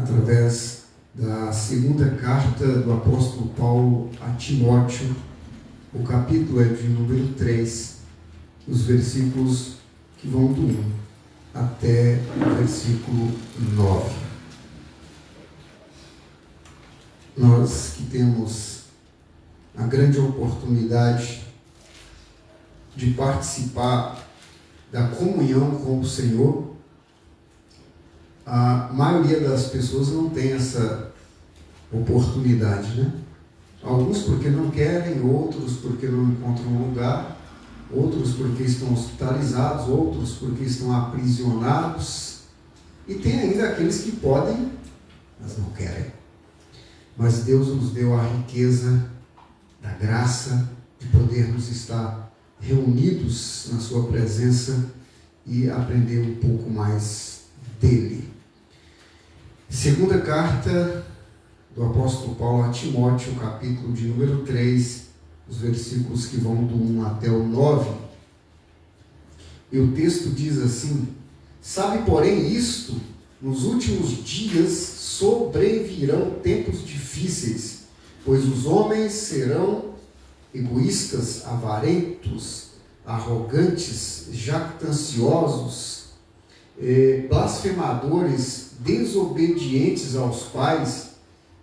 através da segunda carta do apóstolo Paulo a Timóteo. O capítulo é de número 3, os versículos que vão do 1 até o versículo 9. Nós que temos a grande oportunidade de participar da comunhão com o Senhor, a maioria das pessoas não tem essa oportunidade, né? Alguns porque não querem, outros porque não encontram lugar, outros porque estão hospitalizados, outros porque estão aprisionados, e tem ainda aqueles que podem, mas não querem. Mas Deus nos deu a riqueza da graça de podermos estar reunidos na sua presença e aprender um pouco mais dele. Segunda carta do apóstolo Paulo a Timóteo, capítulo de número 3, os versículos que vão do 1 até o 9. E o texto diz assim: sabe, porém, isto, nos últimos dias sobrevirão tempos difíceis, pois os homens serão egoístas, avarentos, arrogantes, jactanciosos, blasfemadores, desobedientes aos pais,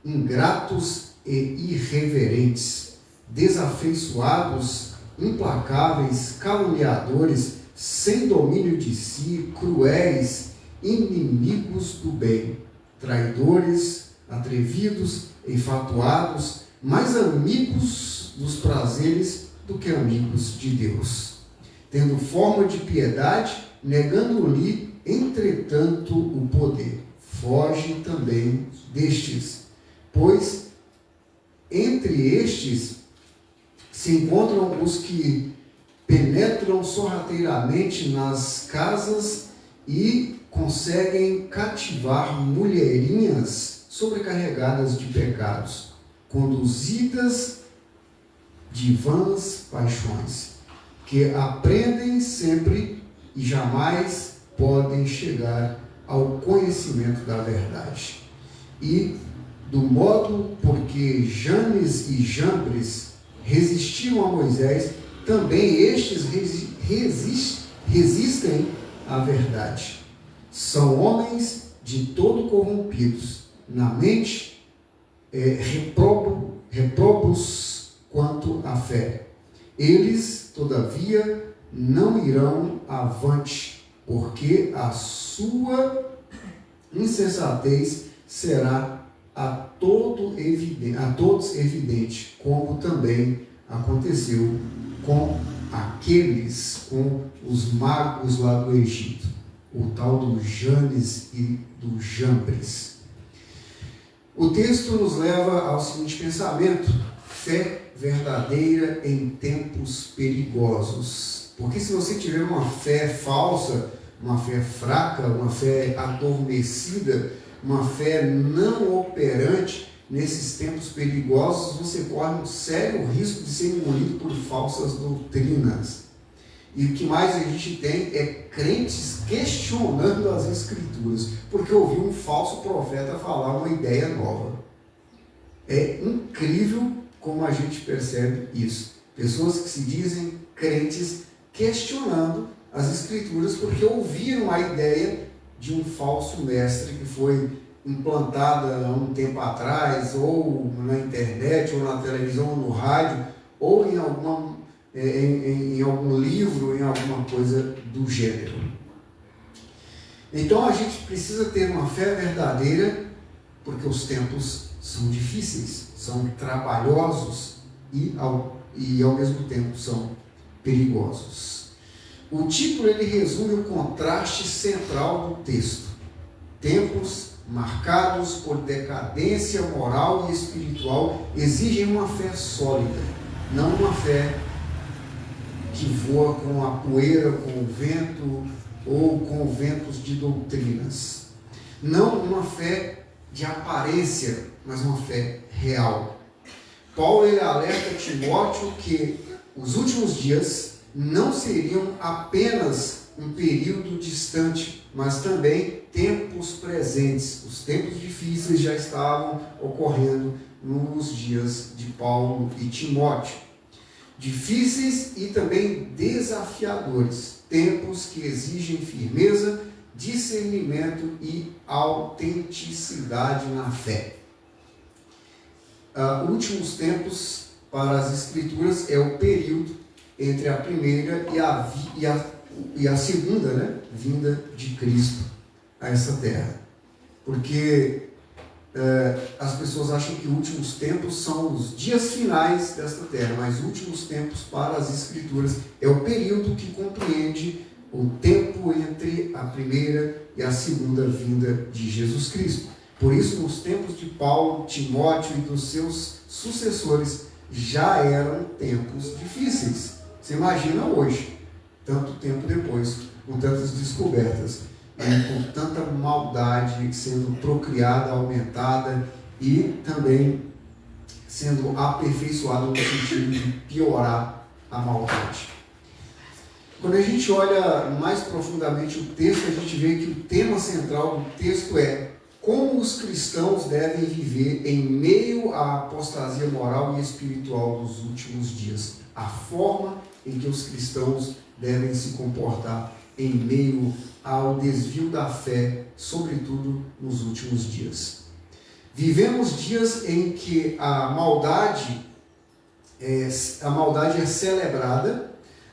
ingratos e irreverentes, desafeiçoados, implacáveis, caluniadores, sem domínio de si, cruéis, inimigos do bem, traidores, atrevidos, enfatuados, mais amigos dos prazeres do que amigos de Deus, tendo forma de piedade, negando-lhe, entretanto, o poder. Foge também destes, pois entre estes se encontram os que penetram sorrateiramente nas casas e conseguem cativar mulherinhas sobrecarregadas de pecados, conduzidas de vãs paixões, que aprendem sempre e jamais podem chegar ao conhecimento da verdade. E do modo porque Janes e Jambres resistiram a Moisés, também estes resistem à verdade. São homens de todo corrompidos, na mente reprobos quanto à fé. Eles, todavia, não irão avante, porque a sua insensatez será a todos evidente, como também aconteceu com os magos lá do Egito, o tal do Janes e do Jambres. O texto nos leva ao seguinte pensamento: fé verdadeira em tempos perigosos. Porque se você tiver uma fé falsa, uma fé fraca, uma fé adormecida, uma fé não operante, nesses tempos perigosos, você corre um sério risco de ser engolido por falsas doutrinas. E o que mais a gente tem é crentes questionando as Escrituras, porque ouviu um falso profeta falar uma ideia nova. É incrível como a gente percebe isso. Pessoas que se dizem crentes questionando as Escrituras porque ouviram a ideia de um falso mestre que foi implantada há um tempo atrás, ou na internet, ou na televisão, ou no rádio, ou em algum livro, em alguma coisa do gênero. Então a gente precisa ter uma fé verdadeira, porque os tempos são difíceis, são trabalhosos e ao mesmo tempo são perigosos. O título ele resume o contraste central do texto: tempos marcados por decadência moral e espiritual exigem uma fé sólida, não uma fé que voa com a poeira, com o vento ou com ventos de doutrinas. Não uma fé de aparência, mas uma fé real. Paulo ele alerta Timóteo que os últimos dias não seriam apenas um período distante, mas também tempos presentes. Os tempos difíceis já estavam ocorrendo nos dias de Paulo e Timóteo. Difíceis e também desafiadores. Tempos que exigem firmeza, discernimento e autenticidade na fé. Últimos tempos para as Escrituras é o período entre a primeira e a segunda, vinda de Cristo a essa terra. Porque as pessoas acham que últimos tempos são os dias finais desta terra, mas últimos tempos para as Escrituras é o período que compreende o tempo entre a primeira e a segunda vinda de Jesus Cristo. Por isso, nos tempos de Paulo, Timóteo e dos seus sucessores, já eram tempos difíceis. Você imagina hoje, tanto tempo depois, com tantas descobertas, com tanta maldade sendo procriada, aumentada e também sendo aperfeiçoada no sentido de piorar a maldade. Quando a gente olha mais profundamente o texto, a gente vê que o tema central do texto é como os cristãos devem viver em meio à apostasia moral e espiritual dos últimos dias. A forma em que os cristãos devem se comportar em meio ao desvio da fé, sobretudo nos últimos dias. Vivemos dias em que a maldade é celebrada,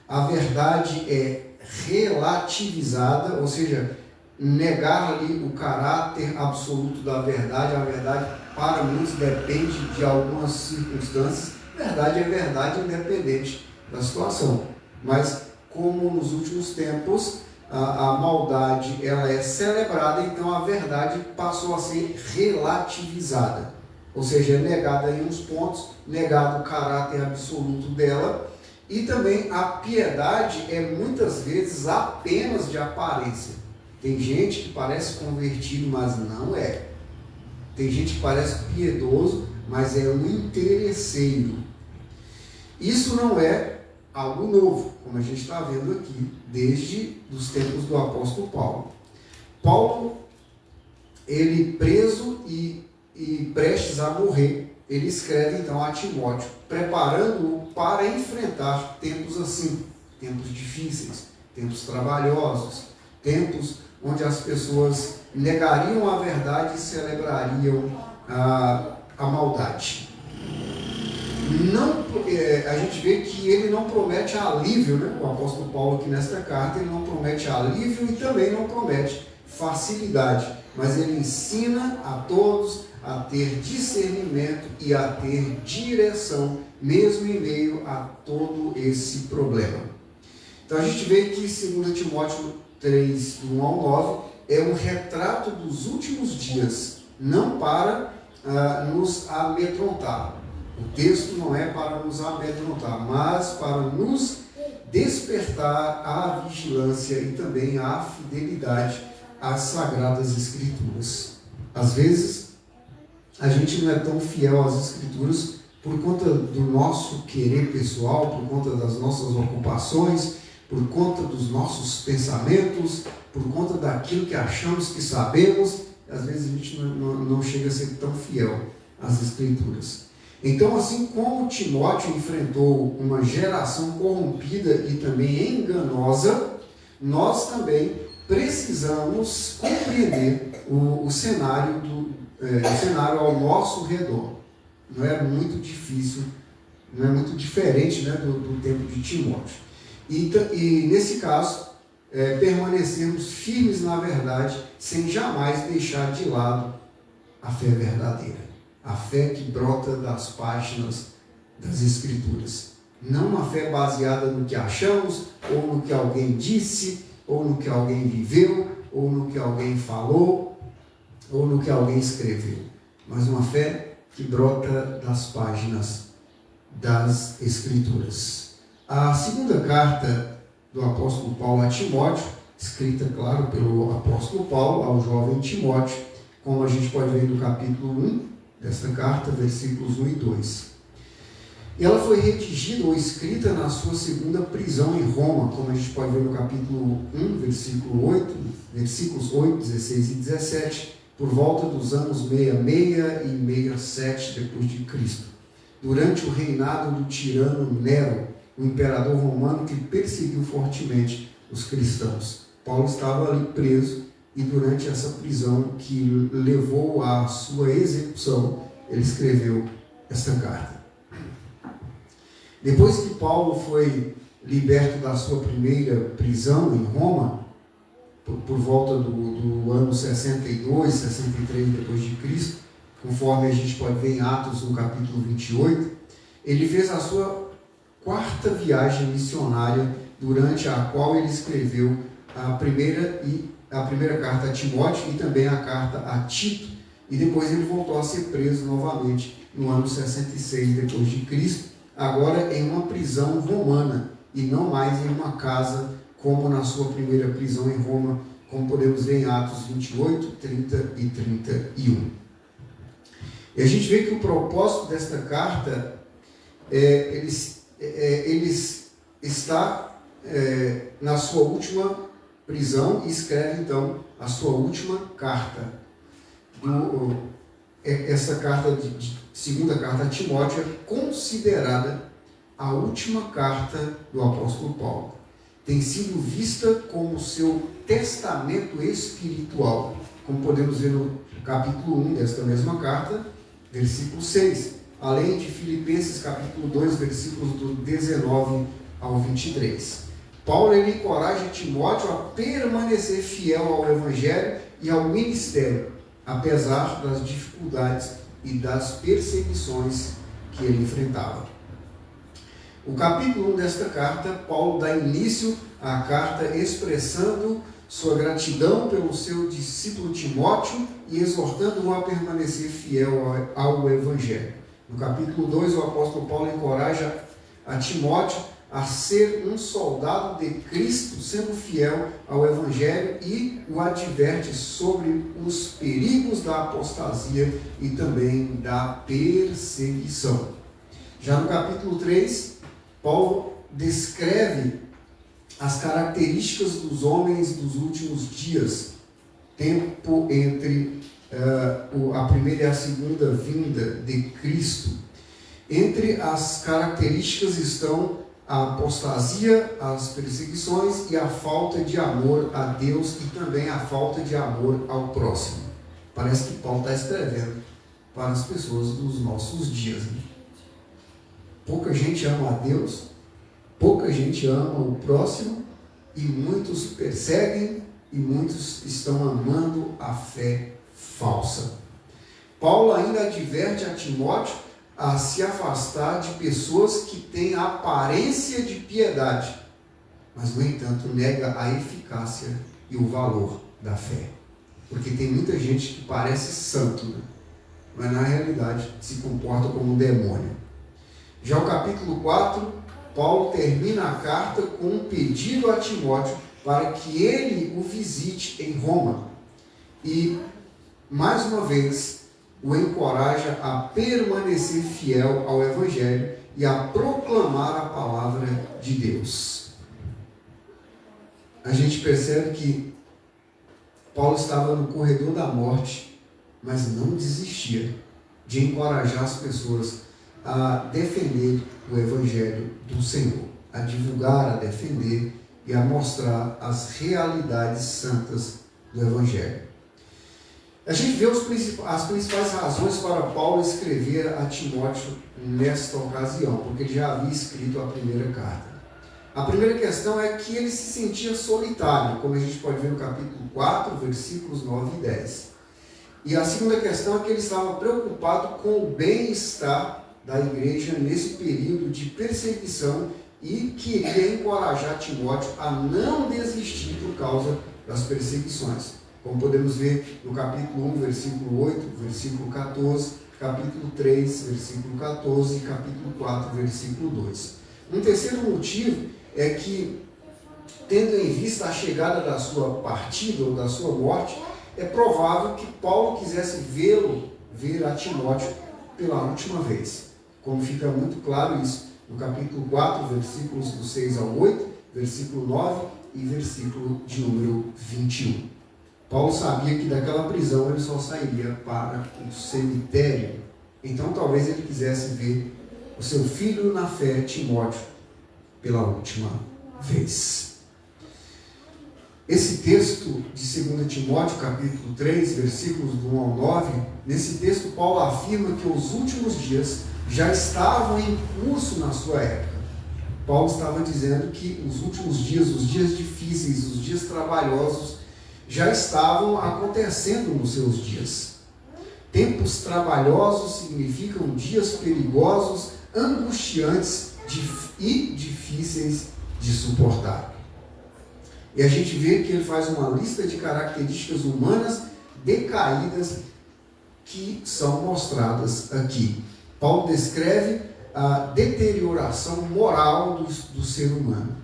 a verdade é relativizada, ou seja, negar ali o caráter absoluto da verdade. A verdade para muitos depende de algumas circunstâncias. Verdade é verdade independente da situação. Mas como nos últimos tempos a maldade ela é celebrada, então a verdade passou a ser relativizada. Ou seja, é negada em uns pontos, negado o caráter absoluto dela. E também a piedade é muitas vezes apenas de aparência. Tem gente que parece convertido, mas não é. Tem gente que parece piedoso, mas é um interesseiro. Isso não é algo novo, como a gente está vendo aqui, desde os tempos do apóstolo Paulo. Paulo, ele preso e prestes a morrer, ele escreve então a Timóteo, preparando-o para enfrentar tempos assim, tempos difíceis, tempos trabalhosos, tempos onde as pessoas negariam a verdade e celebrariam a maldade. A gente vê que ele não promete alívio, o apóstolo Paulo aqui nesta carta, ele não promete alívio e também não promete facilidade, mas ele ensina a todos a ter discernimento e a ter direção, mesmo em meio a todo esse problema. Então a gente vê que 2 Timóteo 3, do 1 ao 9, é um retrato dos últimos dias, não para nos amedrontar. O texto não é para nos amedrontar, mas para nos despertar à vigilância e também à fidelidade às Sagradas Escrituras. Às vezes, a gente não é tão fiel às Escrituras por conta do nosso querer pessoal, por conta das nossas ocupações, por conta dos nossos pensamentos, por conta daquilo que achamos que sabemos. Às vezes a gente não chega a ser tão fiel às Escrituras. Então, assim como Timóteo enfrentou uma geração corrompida e também enganosa, nós também precisamos compreender o cenário ao nosso redor. Não é muito difícil, não é muito diferente do tempo de Timóteo. E nesse caso, permanecermos firmes na verdade, sem jamais deixar de lado a fé verdadeira. A fé que brota das páginas das Escrituras. Não uma fé baseada no que achamos, ou no que alguém disse, ou no que alguém viveu, ou no que alguém falou, ou no que alguém escreveu. Mas uma fé que brota das páginas das Escrituras. A segunda carta do apóstolo Paulo a Timóteo, escrita, claro, pelo apóstolo Paulo ao jovem Timóteo, como a gente pode ver no capítulo 1, desta carta, versículos 1 e 2. E ela foi redigida ou escrita na sua segunda prisão em Roma, como a gente pode ver no capítulo 1, versículos 8, 16 e 17, por volta dos anos 66 e 67 depois de Cristo, durante o reinado do tirano Nero, o imperador romano que perseguiu fortemente os cristãos. Paulo estava ali preso e durante essa prisão que levou à sua execução, ele escreveu esta carta. Depois que Paulo foi liberto da sua primeira prisão em Roma, por volta do ano 62, 63 depois de Cristo, conforme a gente pode ver em Atos no capítulo 28, ele fez a sua quarta viagem missionária, durante a qual ele escreveu a primeira carta a Timóteo e também a carta a Tito, e depois ele voltou a ser preso novamente no ano 66 depois de Cristo, agora em uma prisão romana e não mais em uma casa como na sua primeira prisão em Roma, como podemos ver em Atos 28, 30 e 31. E a gente vê que o propósito desta carta está na sua última prisão e escreve então a sua última carta. Essa carta, segunda carta a Timóteo, é considerada a última carta do apóstolo Paulo. Tem sido vista como seu testamento espiritual, como podemos ver no capítulo 1 desta mesma carta, versículo 6, além de Filipenses capítulo 2, versículos do 19 ao 23. Paulo encoraja Timóteo a permanecer fiel ao Evangelho e ao ministério, apesar das dificuldades e das perseguições que ele enfrentava. O capítulo 1 desta carta, Paulo dá início à carta expressando sua gratidão pelo seu discípulo Timóteo e exortando-o a permanecer fiel ao Evangelho. No capítulo 2, o apóstolo Paulo encoraja a Timóteo a ser um soldado de Cristo, sendo fiel ao Evangelho, e o adverte sobre os perigos da apostasia e também da perseguição. Já no capítulo 3, Paulo descreve as características dos homens dos últimos dias, tempo entre a primeira e a segunda vinda de Cristo. Entre as características estão a apostasia, as perseguições e a falta de amor a Deus e também a falta de amor ao próximo. Parece que Paulo está escrevendo para as pessoas dos nossos dias, né? Pouca gente ama a Deus, pouca gente ama o próximo e muitos perseguem e muitos estão amando a fé falsa. Paulo ainda adverte a Timóteo a se afastar de pessoas que têm a aparência de piedade, mas, no entanto, nega a eficácia e o valor da fé. Porque tem muita gente que parece santo, né? Mas na realidade se comporta como um demônio. Já o capítulo 4, Paulo termina a carta com um pedido a Timóteo para que ele o visite em Roma. E, mais uma vez, o encoraja a permanecer fiel ao Evangelho e a proclamar a palavra de Deus. A gente percebe que Paulo estava no corredor da morte, mas não desistia de encorajar as pessoas a defender o Evangelho do Senhor, a divulgar, a defender e a mostrar as realidades santas do Evangelho. A gente vê as principais razões para Paulo escrever a Timóteo nesta ocasião, porque ele já havia escrito a primeira carta. A primeira questão é que ele se sentia solitário, como a gente pode ver no capítulo 4, versículos 9 e 10. E a segunda questão é que ele estava preocupado com o bem-estar da igreja nesse período de perseguição e queria encorajar Timóteo a não desistir por causa das perseguições. Como podemos ver no capítulo 1, versículo 8, versículo 14, capítulo 3, versículo 14 e capítulo 4, versículo 2. Um terceiro motivo é que, tendo em vista a chegada da sua partida ou da sua morte, é provável que Paulo quisesse ver a Timóteo pela última vez, como fica muito claro isso no capítulo 4, versículos do 6 ao 8, versículo 9 e versículo de número 21. Paulo sabia que daquela prisão ele só sairia para o cemitério. Então talvez ele quisesse ver o seu filho na fé, Timóteo, pela última vez. Esse texto de 2 Timóteo, capítulo 3, versículos do 1 ao 9, nesse texto Paulo afirma que os últimos dias já estavam em curso na sua época. Paulo estava dizendo que os últimos dias, os dias difíceis, os dias trabalhosos, já estavam acontecendo nos seus dias. Tempos trabalhosos significam dias perigosos, angustiantes e difíceis de suportar. E a gente vê que ele faz uma lista de características humanas decaídas que são mostradas aqui. Paulo descreve a deterioração moral do ser humano.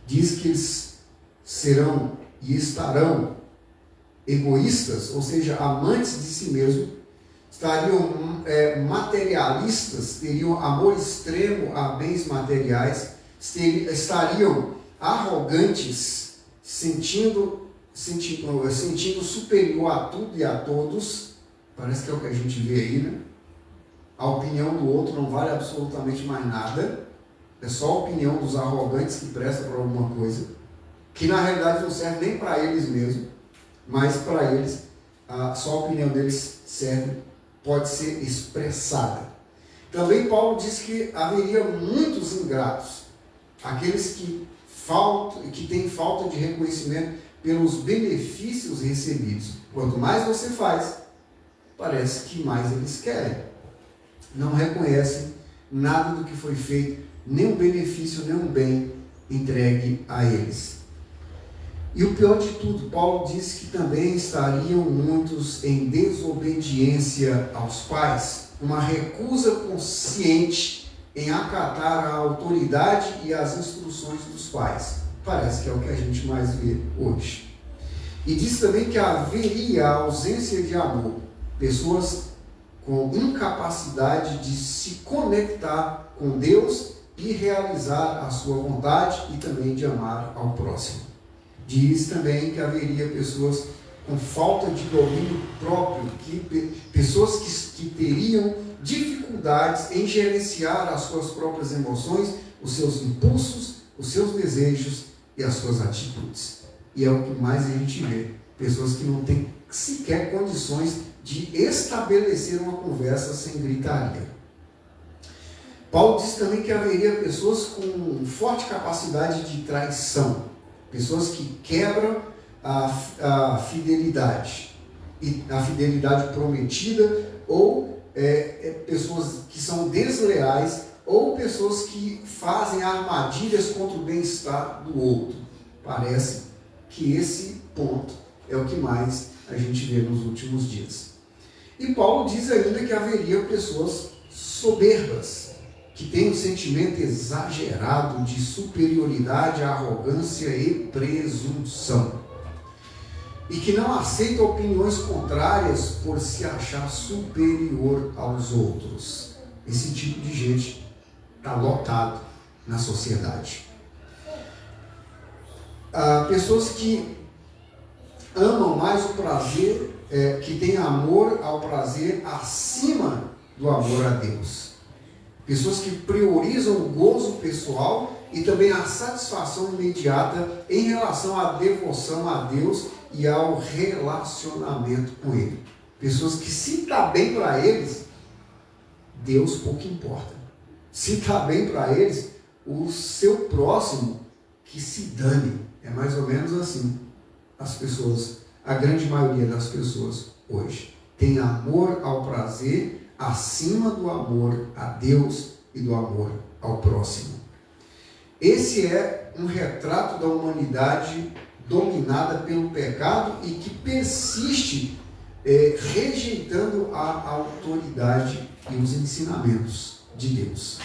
Diz que eles serão e estarão egoístas, ou seja, amantes de si mesmo, estariam materialistas, teriam amor extremo a bens materiais, estariam arrogantes, sentindo superior a tudo e a todos. Parece que é o que a gente vê aí, né? A opinião do outro não vale absolutamente mais nada, é só a opinião dos arrogantes que presta para alguma coisa, que na realidade não serve nem para eles mesmos, mas para eles, só a opinião deles serve, pode ser expressada. Também Paulo diz que haveria muitos ingratos, aqueles que têm falta de reconhecimento pelos benefícios recebidos. Quanto mais você faz, parece que mais eles querem. Não reconhecem nada do que foi feito, nem um benefício, nem um bem entregue a eles. E o pior de tudo, Paulo diz que também estariam muitos em desobediência aos pais, uma recusa consciente em acatar a autoridade e as instruções dos pais. Parece que é o que a gente mais vê hoje. E diz também que haveria a ausência de amor, pessoas com incapacidade de se conectar com Deus e realizar a sua vontade e também de amar ao próximo. Diz também que haveria pessoas com falta de domínio próprio, pessoas que teriam dificuldades em gerenciar as suas próprias emoções, os seus impulsos, os seus desejos e as suas atitudes. E é o que mais a gente vê, pessoas que não têm sequer condições de estabelecer uma conversa sem gritaria. Paulo diz também que haveria pessoas com forte capacidade de traição, pessoas que quebram a fidelidade, e a fidelidade prometida, ou pessoas que são desleais, ou pessoas que fazem armadilhas contra o bem-estar do outro. Parece que esse ponto é o que mais a gente vê nos últimos dias. E Paulo diz ainda que haveria pessoas soberbas, que têm um sentimento exagerado de superioridade, arrogância e presunção, e que não aceitam opiniões contrárias por se achar superior aos outros. Esse tipo de gente está lotado na sociedade. Pessoas que amam mais o prazer, que têm amor ao prazer acima do amor a Deus. Pessoas que priorizam o gozo pessoal e também a satisfação imediata em relação à devoção a Deus e ao relacionamento com Ele. Pessoas que, se está bem para eles, Deus pouco importa. Se está bem para eles, o seu próximo que se dane. É mais ou menos assim. As pessoas, a grande maioria das pessoas hoje, tem amor ao prazer acima do amor a Deus e do amor ao próximo. Esse é um retrato da humanidade dominada pelo pecado e que persiste rejeitando a autoridade e os ensinamentos de Deus.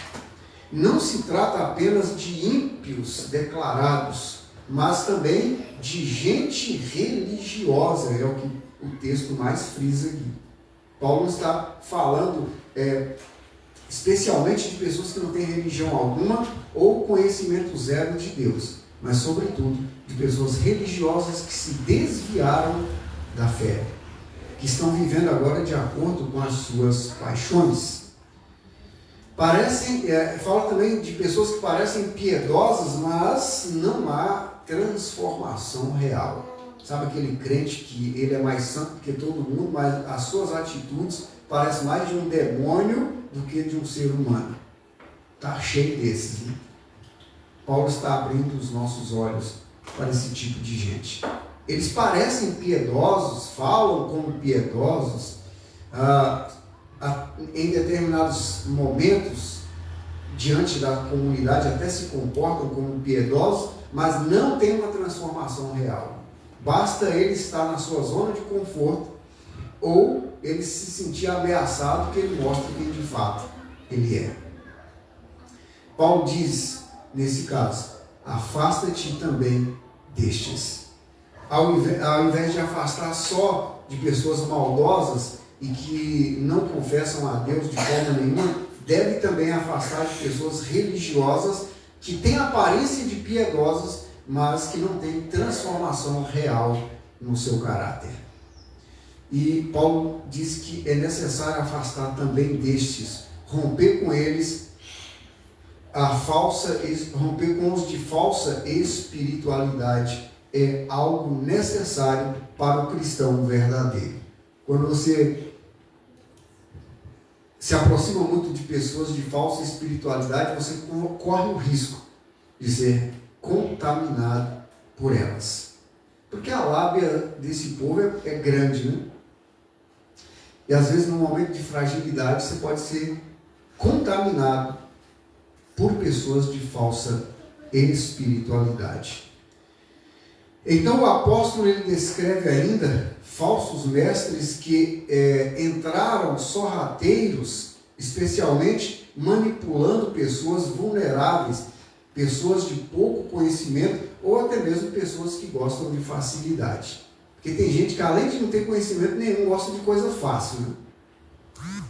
Não se trata apenas de ímpios declarados, mas também de gente religiosa, é o que o texto mais frisa aqui. Paulo está falando especialmente de pessoas que não têm religião alguma ou conhecimento zero de Deus, mas sobretudo de pessoas religiosas que se desviaram da fé, que estão vivendo agora de acordo com as suas paixões. Fala também de pessoas que parecem piedosas, mas não há transformação real. Sabe aquele crente que ele é mais santo que todo mundo, mas as suas atitudes parecem mais de um demônio do que de um ser humano. Está cheio desses, né? Paulo está abrindo os nossos olhos para esse tipo de gente. Eles parecem piedosos, falam como piedosos, em determinados momentos, diante da comunidade, até se comportam como piedosos, mas não tem uma transformação real. Basta ele estar na sua zona de conforto, ou ele se sentir ameaçado, que ele mostra quem de fato ele é. Paulo diz, nesse caso, afasta-te também destes. Ao invés de afastar só de pessoas maldosas e que não confessam a Deus de forma nenhuma, deve também afastar de pessoas religiosas que têm aparência de piedosas, mas que não têm transformação real no seu caráter. E Paulo diz que é necessário afastar também destes, romper com eles, romper com os de falsa espiritualidade é algo necessário para o cristão verdadeiro. Quando você se aproxima muito de pessoas de falsa espiritualidade, você corre o risco de ser contaminado por elas. Porque a lábia desse povo é grande, né? E às vezes, num momento de fragilidade, você pode ser contaminado por pessoas de falsa espiritualidade. Então o apóstolo ele descreve ainda falsos mestres que entraram sorrateiros, especialmente manipulando pessoas vulneráveis, pessoas de pouco conhecimento ou até mesmo pessoas que gostam de facilidade. Porque tem gente que, além de não ter conhecimento nenhum, gosta de coisa fácil, né?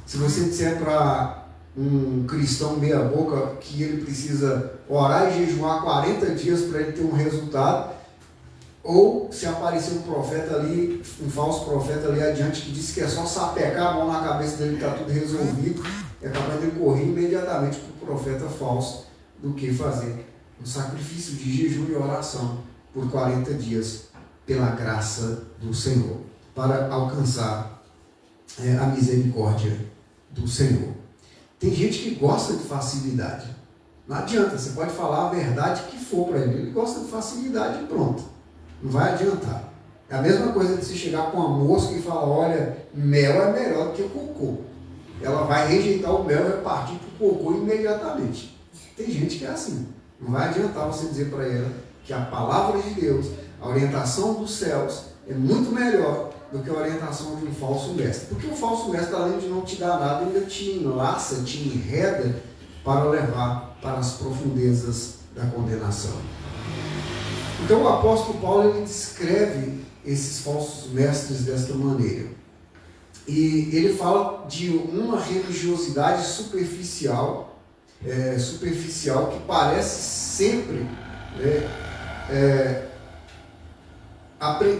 Se você disser para um cristão meia boca que ele precisa orar e jejuar 40 dias para ele ter um resultado, ou se aparecer um profeta ali, um falso profeta ali adiante que diz que é só sapecar a mão na cabeça dele que está tudo resolvido, é capaz de correr imediatamente para o profeta falso do que fazer um sacrifício de jejum e oração por 40 dias pela graça do Senhor, para alcançar a misericórdia do Senhor. Tem gente que gosta de facilidade. Não adianta, você pode falar a verdade que for para ele. Ele gosta de facilidade e pronto. Não vai adiantar. É a mesma coisa de você chegar com uma mosca e falar, olha, mel é melhor do que cocô. Ela vai rejeitar o mel e vai partir para o cocô imediatamente. Tem gente que é assim. Não vai adiantar você dizer para ela que a palavra de Deus, a orientação dos céus, é muito melhor do que a orientação de um falso mestre. Porque o falso mestre, além de não te dar nada, ainda te enlaça, te enreda para levar para as profundezas da condenação. Então o apóstolo Paulo ele descreve esses falsos mestres desta maneira. E ele fala de uma religiosidade superficial que parece sempre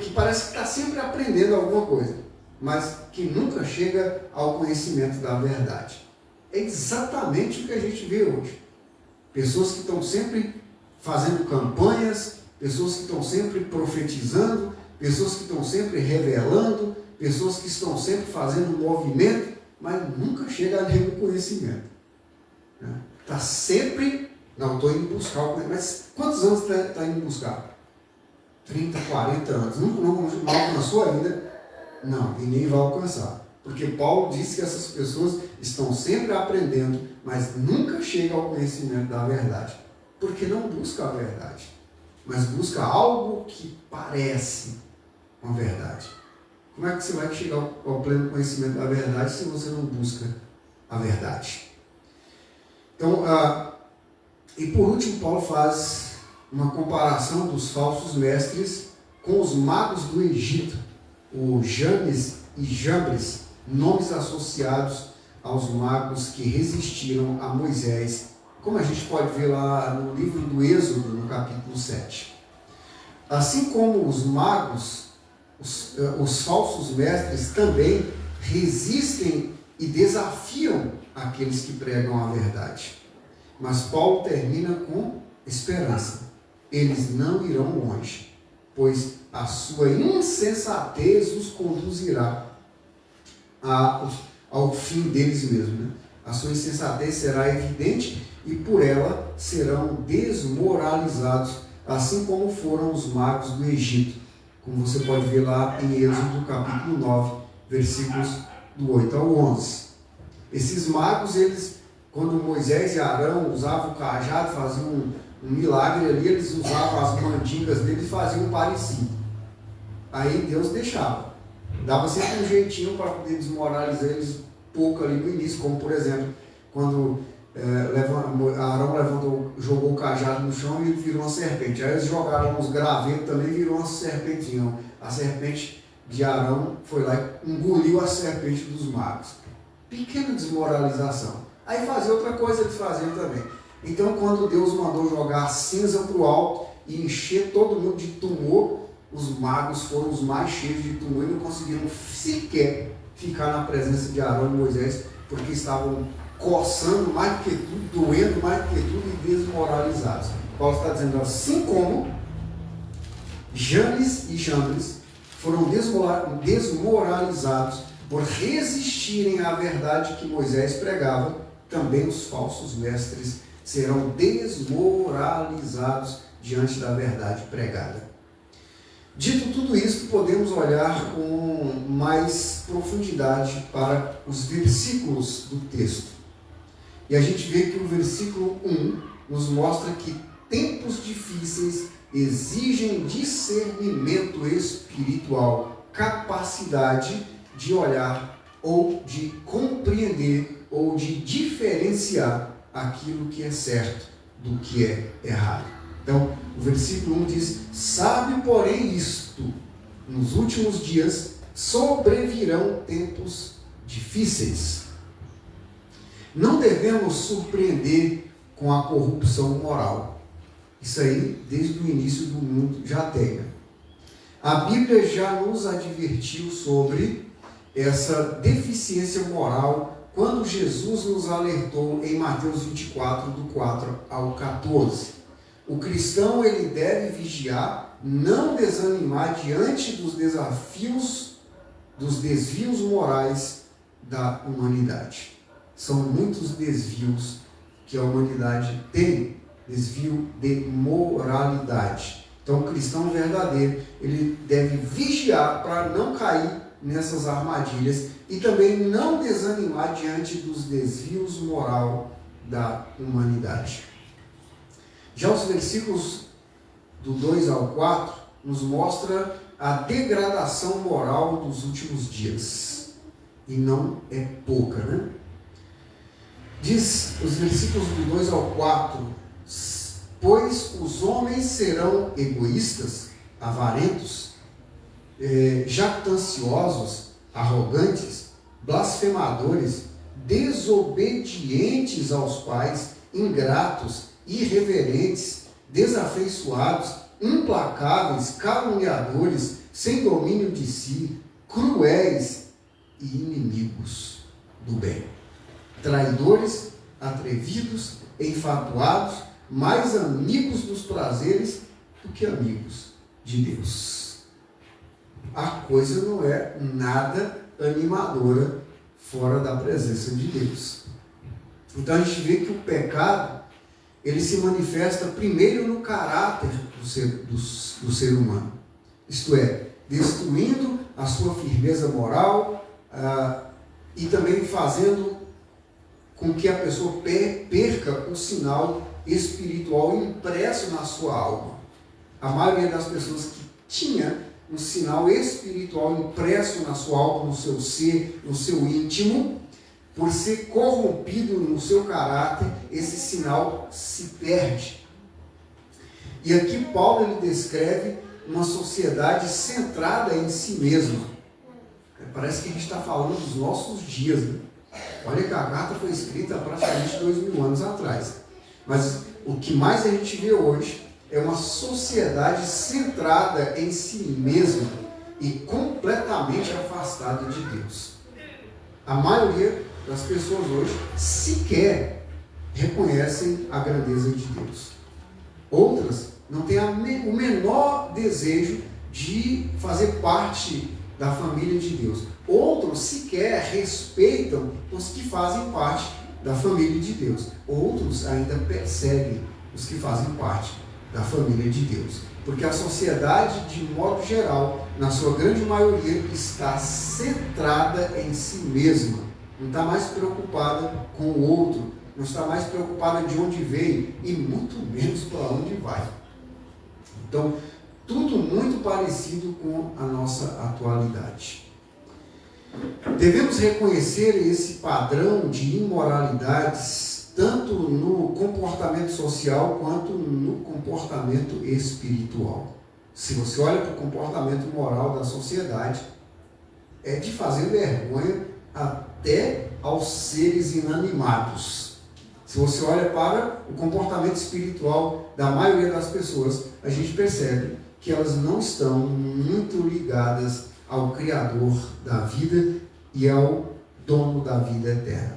que parece que está sempre aprendendo alguma coisa, mas que nunca chega ao conhecimento da verdade. É exatamente o que a gente vê hoje. Pessoas que estão sempre fazendo campanhas, pessoas que estão sempre profetizando, pessoas que estão sempre revelando, pessoas que estão sempre fazendo movimento, mas nunca chega a nenhum conhecimento. Está sempre, não, estou indo buscar o conhecimento, mas quantos anos está indo buscar? 30, 40 anos, não alcançou ainda? Não, e nem vai alcançar. Porque Paulo disse que essas pessoas estão sempre aprendendo, mas nunca chegam ao conhecimento da verdade. Porque não busca a verdade, mas busca algo que parece uma verdade. Como é que você vai chegar ao pleno conhecimento da verdade se você não busca a verdade? Então, e por último, Paulo faz uma comparação dos falsos mestres com os magos do Egito, o Janes e Jambres, nomes associados aos magos que resistiram a Moisés, como a gente pode ver lá no livro do Êxodo, no capítulo 7. Assim como os magos, os falsos mestres também resistem e desafiam aqueles que pregam a verdade. Mas Paulo termina com esperança. Eles não irão longe, pois a sua insensatez os conduzirá ao fim deles mesmos. Né? A sua insensatez será evidente e por ela serão desmoralizados, assim como foram os magos do Egito, como você pode ver lá em Êxodo capítulo 9, versículos do 8 ao 11. Esses magos, quando Moisés e Arão usavam o cajado, faziam um milagre ali, eles usavam as mandingas deles e faziam um parecido. Aí Deus deixava. Dava sempre um jeitinho para poder desmoralizar eles pouco ali no início, como por exemplo, quando Arão jogou o cajado no chão e ele virou uma serpente. Aí eles jogaram uns gravetos também e virou uma serpentinha. A serpente de Arão foi lá e engoliu a serpente dos magos. Pequena desmoralização. Aí fazia outra coisa, eles faziam também. Então, quando Deus mandou jogar cinza para o alto e encher todo mundo de tumor, os magos foram os mais cheios de tumor e não conseguiram sequer ficar na presença de Arão e Moisés, porque estavam coçando mais do que tudo, doendo mais do que tudo e desmoralizados. Paulo está dizendo assim como Janes e Jambres foram desmoralizados por resistirem à verdade que Moisés pregava, também os falsos mestres serão desmoralizados diante da verdade pregada. Dito tudo isso, podemos olhar com mais profundidade para os versículos do texto. E a gente vê que o versículo 1 nos mostra que tempos difíceis exigem discernimento espiritual, capacidade de olhar ou de compreender ou de diferenciar aquilo que é certo do que é errado. Então, o versículo 1 diz: sabe, porém, isto, nos últimos dias sobrevirão tempos difíceis. Não devemos surpreender com a corrupção moral. Isso aí, desde o início do mundo, já tem. A Bíblia já nos advertiu sobre essa deficiência moral quando Jesus nos alertou em Mateus 24, do 4 ao 14. O cristão, ele deve vigiar, não desanimar diante dos desvios morais da humanidade. São muitos desvios que a humanidade tem, desvio de moralidade. Então, o cristão verdadeiro, ele deve vigiar para não cair nessas armadilhas e também não desanimar diante dos desvios moral da humanidade. Já os versículos do 2 ao 4 nos mostra a degradação moral dos últimos dias. E não é pouca, né? Diz os versículos do 2 ao 4: pois os homens serão egoístas, avarentos, jactanciosos, arrogantes, blasfemadores, desobedientes aos pais, ingratos, irreverentes, desafeiçoados, implacáveis, caluniadores, sem domínio de si, cruéis e inimigos do bem. Traidores, atrevidos, enfatuados, mais amigos dos prazeres do que amigos de Deus. A coisa não é nada animadora fora da presença de Deus. Então a gente vê que o pecado, ele se manifesta primeiro no caráter do ser humano. Isto é, destruindo a sua firmeza moral e também fazendo com que a pessoa perca o sinal espiritual impresso na sua alma. A maioria das pessoas que tinha um sinal espiritual impresso na sua alma, no seu ser, no seu íntimo, por ser corrompido no seu caráter, esse sinal se perde. E aqui Paulo, ele descreve uma sociedade centrada em si mesma. Parece que a gente está falando dos nossos dias, né? Olha que a carta foi escrita há praticamente 2000 anos atrás. Mas o que mais a gente vê hoje é uma sociedade centrada em si mesma e completamente afastada de Deus. A maioria das pessoas hoje sequer reconhecem a grandeza de Deus. Outras não têm o menor desejo de fazer parte da família de Deus. Outros sequer respeitam os que fazem parte da família de Deus. Outros ainda perseguem os que fazem parte da família de Deus. Porque a sociedade, de modo geral, na sua grande maioria, está centrada em si mesma. Não está mais preocupada com o outro, não está mais preocupada de onde veio e muito menos para onde vai. Então, tudo muito parecido com a nossa atualidade. Devemos reconhecer esse padrão de imoralidades tanto no comportamento social quanto no comportamento espiritual. Se você olha para o comportamento moral da sociedade, é de fazer vergonha até aos seres inanimados. Se você olha para o comportamento espiritual da maioria das pessoas, a gente percebe que elas não estão muito ligadas ao Criador da vida e ao dono da vida eterna.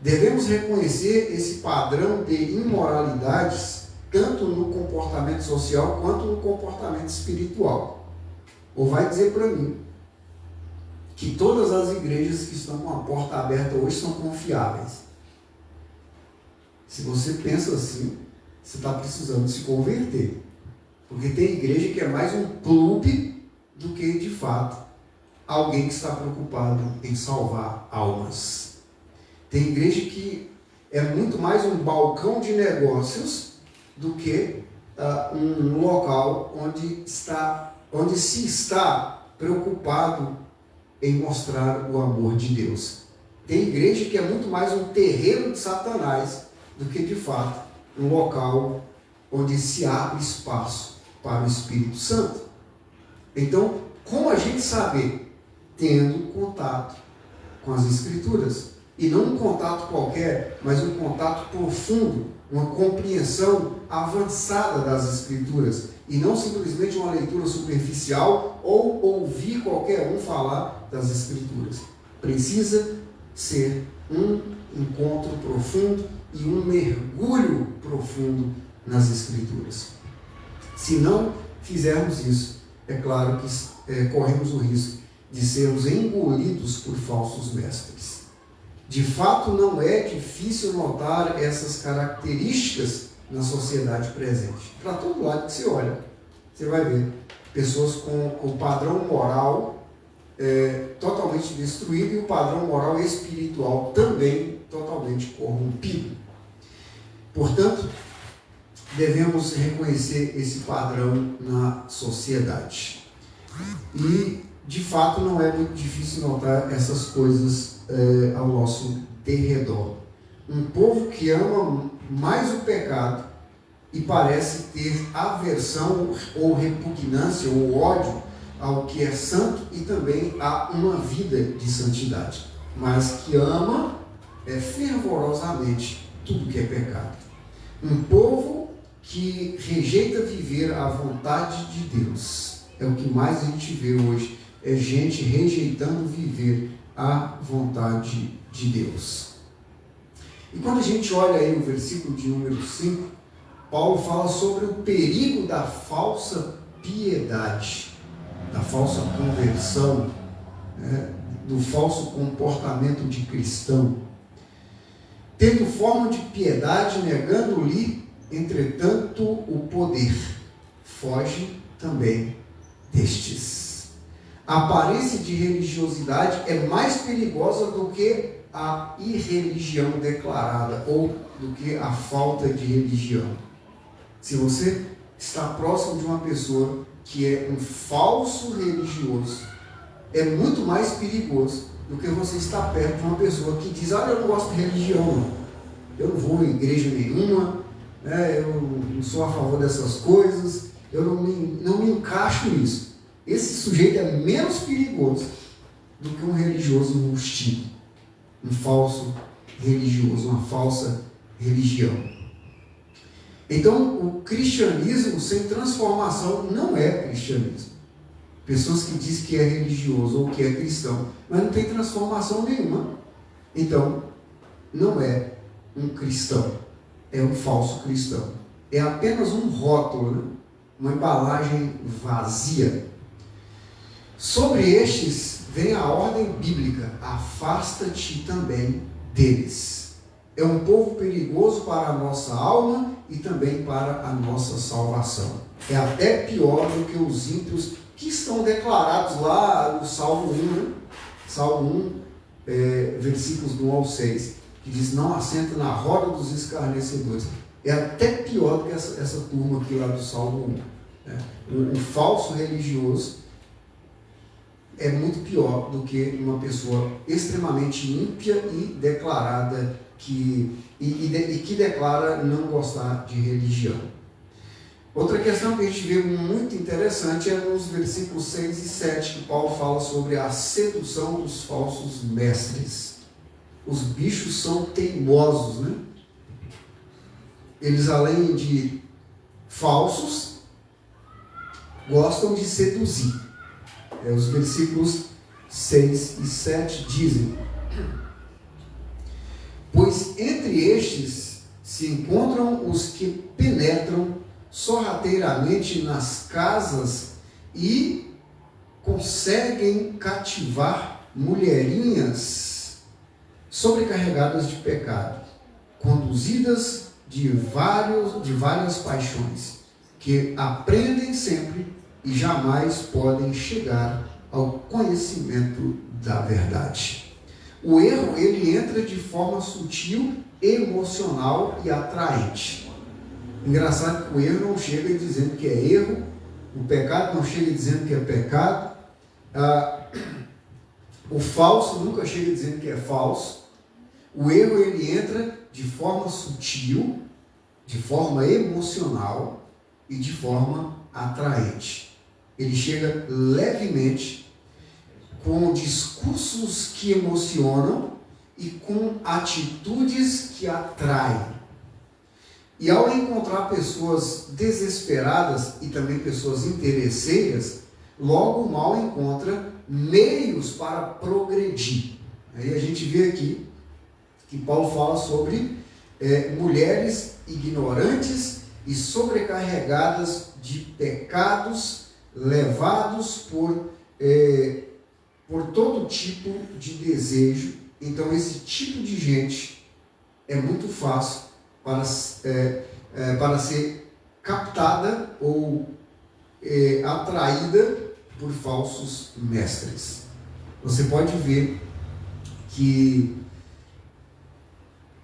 Devemos reconhecer esse padrão de imoralidades tanto no comportamento social quanto no comportamento espiritual. Ou vai dizer para mim que todas as igrejas que estão com a porta aberta hoje são confiáveis? Se você pensa assim, você está precisando se converter. Porque tem igreja que é mais um clube do que, de fato, alguém que está preocupado em salvar almas. Tem igreja que é muito mais um balcão de negócios do que um local onde se está preocupado em mostrar o amor de Deus. Tem igreja que é muito mais um terreiro de Satanás do que, de fato, um local onde se abre espaço para o Espírito Santo. Então, como a gente saber? Tendo contato com as Escrituras. E não um contato qualquer, mas um contato profundo, uma compreensão avançada das Escrituras. E não simplesmente uma leitura superficial ou ouvir qualquer um falar das Escrituras. Precisa ser um encontro profundo e um mergulho profundo nas Escrituras. Se não fizermos isso, é claro que corremos o risco de sermos engolidos por falsos mestres. De fato, não é difícil notar essas características na sociedade presente. Para todo lado que você olha, você vai ver pessoas com o padrão moral totalmente destruído e o padrão moral espiritual também totalmente corrompido. Portanto, devemos reconhecer esse padrão na sociedade. E, de fato, não é muito difícil notar essas coisas ao nosso derredor. Um povo que ama mais o pecado e parece ter aversão ou repugnância ou ódio ao que é santo e também a uma vida de santidade, mas que ama fervorosamente tudo que é pecado. Um povo que rejeita viver a vontade de Deus. É o que mais a gente vê hoje, é gente rejeitando viver a vontade de Deus. E quando a gente olha aí o versículo de número 5, Paulo fala sobre o perigo da falsa piedade, da falsa conversão, do falso comportamento de cristão. Tendo forma de piedade, negando-lhe, entretanto, o poder. Foge também destes. A aparência de religiosidade é mais perigosa do que a irreligião declarada ou do que a falta de religião. Se você está próximo de uma pessoa que é um falso religioso, é muito mais perigoso do que você estar perto de uma pessoa que diz: olha, eu não gosto de religião, eu não vou em igreja nenhuma, eu não sou a favor dessas coisas, eu não me encaixo nisso. Esse sujeito é menos perigoso do que um religioso rustido. um falso religioso, uma falsa religião. Então, o cristianismo sem transformação não é cristianismo. Pessoas que dizem que é religioso ou que é cristão, mas não tem transformação nenhuma, então não é um cristão, é um falso cristão. É apenas um rótulo, né? Uma embalagem vazia. Sobre estes vem a ordem bíblica: afasta-te também deles. É um povo perigoso para a nossa alma e também para a nossa salvação. É até pior do que os ímpios que estão declarados lá no Salmo 1, né? Salmo 1, versículos do 1 ao 6, que diz: não assenta na roda dos escarnecedores. É até pior do que essa turma aqui lá do Salmo 1. Né? O falso religioso é muito pior do que uma pessoa extremamente ímpia e declarada que declara não gostar de religião. Outra questão que a gente vê muito interessante é nos versículos 6 e 7, que Paulo fala sobre a sedução dos falsos mestres. Os bichos são teimosos, né? Eles, além de falsos, gostam de seduzir. Os versículos 6 e 7 dizem: pois entre estes se encontram os que penetram sorrateiramente nas casas e conseguem cativar mulherinhas sobrecarregadas de pecado, conduzidas de várias paixões, que aprendem sempre e jamais podem chegar ao conhecimento da verdade. O erro, ele entra de forma sutil, emocional e atraente. Engraçado que o erro não chega dizendo que é erro, o pecado não chega dizendo que é pecado, o falso nunca chega dizendo que é falso. O erro, ele entra de forma sutil, de forma emocional e de forma atraente. Ele chega levemente, com discursos que emocionam e com atitudes que atraem. E ao encontrar pessoas desesperadas e também pessoas interesseiras, logo o mal encontra meios para progredir. Aí a gente vê aqui que Paulo fala sobre mulheres ignorantes e sobrecarregadas de pecados, levados por todo tipo de desejo. Então esse tipo de gente é muito fácil para ser captada ou atraída por falsos mestres. Você pode ver que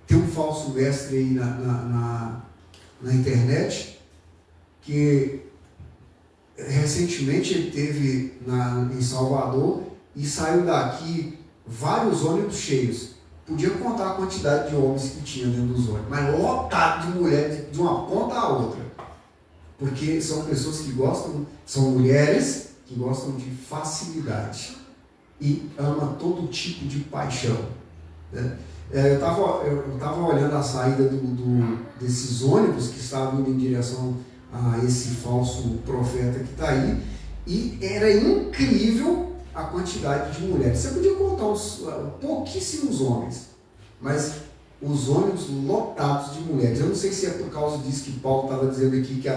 tem um falso mestre aí na internet, que recentemente ele esteve em Salvador e saiu daqui vários ônibus cheios. Podia contar a quantidade de homens que tinha dentro dos ônibus, mas lotado de mulheres de uma ponta à outra. Porque são pessoas que gostam, são mulheres que gostam de facilidade e amam todo tipo de paixão. Né? Eu estava olhando a saída desses ônibus que estavam indo em direção a esse falso profeta que está aí, e era incrível a quantidade de mulheres. Você podia contar pouquíssimos homens, mas os ônibus lotados de mulheres. Eu não sei se é por causa disso que Paulo estava dizendo aqui, que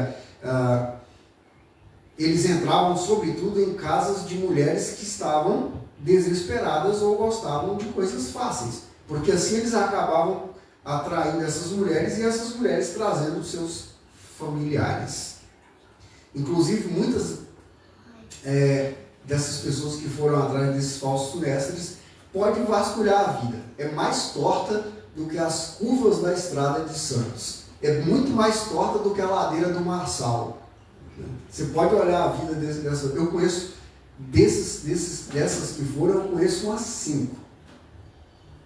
eles entravam sobretudo em casas de mulheres que estavam desesperadas ou gostavam de coisas fáceis, porque assim eles acabavam atraindo essas mulheres e essas mulheres trazendo os seus familiares. Inclusive muitas dessas pessoas que foram atrás desses falsos mestres podem vasculhar a vida. É mais torta do que as curvas da estrada de Santos. É muito mais torta do que a ladeira do Marçal. Você pode olhar a vida dessas. Eu conheço dessas que foram, eu conheço umas 5.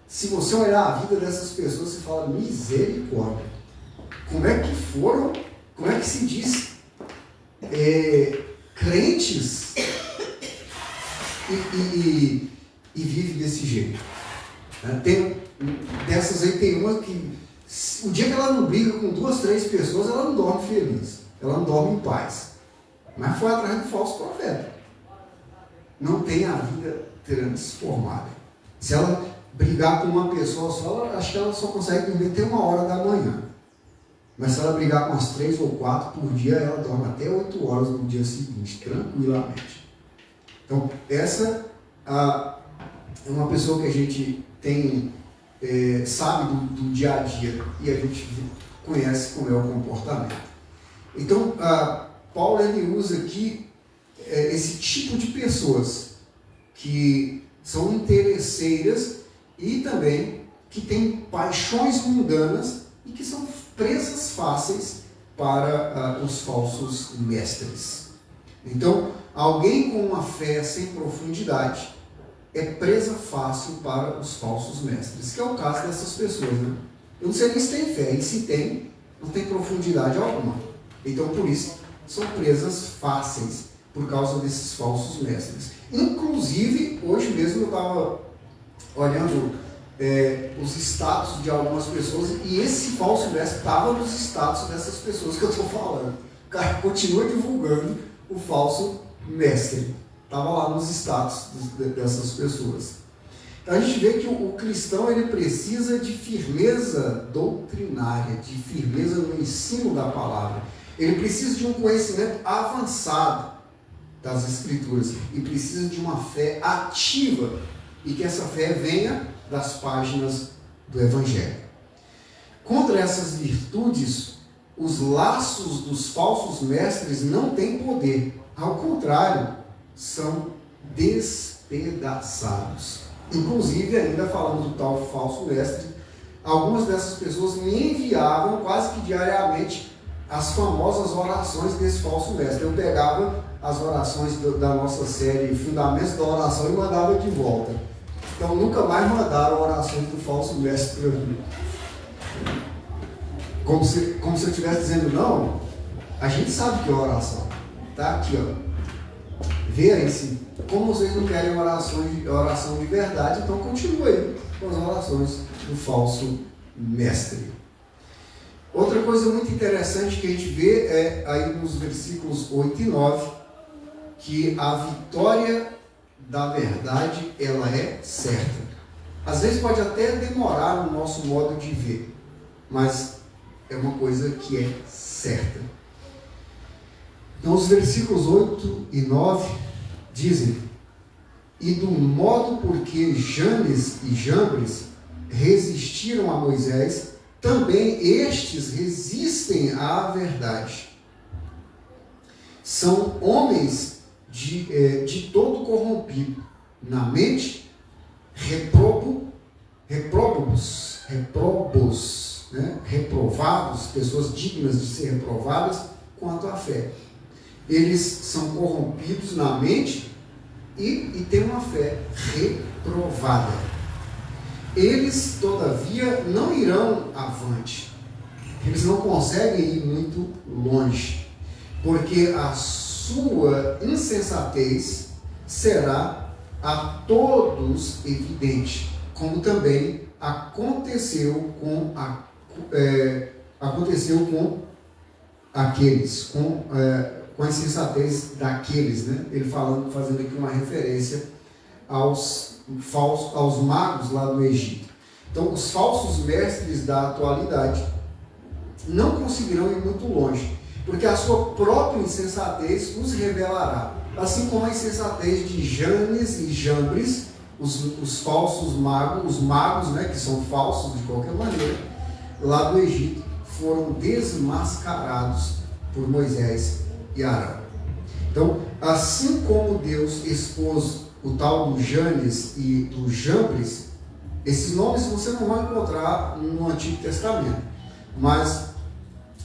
Se você olhar a vida dessas pessoas, você fala: misericórdia. Como é que foram? Como é que se diz? Crentes e vive desse jeito. Dessas aí tem uma que, o dia que ela não briga com 2, 3 pessoas, ela não dorme feliz, ela não dorme em paz. Mas foi atrás do falso profeta. Não tem a vida transformada. Se ela brigar com uma pessoa só, acho que ela só consegue dormir até 1h da manhã. Mas se ela brigar com as 3 ou 4 por dia, ela dorme até 8 horas no dia seguinte, tranquilamente. Então, essa é uma pessoa que a gente tem, sabe do dia a dia, e a gente conhece como é o comportamento. Então, Paulo ele usa aqui esse tipo de pessoas que são interesseiras e também que têm paixões mundanas e que são presas fáceis para os falsos mestres. Então, alguém com uma fé sem profundidade é presa fácil para os falsos mestres, que é o caso dessas pessoas, né? Eu não sei nem se tem fé, e se tem, não tem profundidade alguma. Então, por isso, são presas fáceis por causa desses falsos mestres. Inclusive, hoje mesmo eu estava olhando os status de algumas pessoas, e esse falso mestre estava nos status dessas pessoas que eu estou falando. O cara continua divulgando o falso mestre. Estava lá nos status dessas pessoas. Então a gente vê que o cristão ele precisa de firmeza doutrinária, de firmeza no ensino da palavra. Ele precisa de um conhecimento avançado das Escrituras e precisa de uma fé ativa, e que essa fé venha das páginas do Evangelho. Contra essas virtudes, os laços dos falsos mestres não têm poder. Ao contrário, são despedaçados. Inclusive, ainda falando do tal falso mestre, algumas dessas pessoas me enviavam quase que diariamente as famosas orações desse falso mestre. Eu pegava as orações da nossa série Fundamentos da Oração e mandava de volta. Então nunca mais mandaram orações do falso mestre para mim. Como se eu estivesse dizendo, não, a gente sabe que é oração. Está aqui, ó. Vê aí, sim. Como vocês não querem oração de verdade, então continue aí com as orações do falso mestre. Outra coisa muito interessante que a gente vê é aí nos versículos 8 e 9, que a vitória da verdade, ela é certa. Às vezes pode até demorar no nosso modo de ver, mas é uma coisa que é certa. Então os versículos 8 e 9 dizem: e do modo porque Janes e Jambres resistiram a Moisés, também estes resistem à verdade. São homens de todo corrompido, na mente, reprovados, pessoas dignas de ser reprovadas quanto à fé. Eles são corrompidos na mente e têm uma fé reprovada. Eles, todavia, não irão avante. Eles não conseguem ir muito longe, porque a sua insensatez será a todos evidente, como também aconteceu com aqueles, com a insensatez daqueles, né? Ele fazendo aqui uma referência aos magos lá do Egito. Então, os falsos mestres da atualidade não conseguirão ir muito longe, porque a sua própria insensatez os revelará, assim como a insensatez de Janes e Jambres, os falsos magos, os magos, né, que são falsos de qualquer maneira, lá do Egito, foram desmascarados por Moisés e Arão. Então, assim como Deus expôs o tal do Janes e do Jambres, esses nomes você não vai encontrar no Antigo Testamento, mas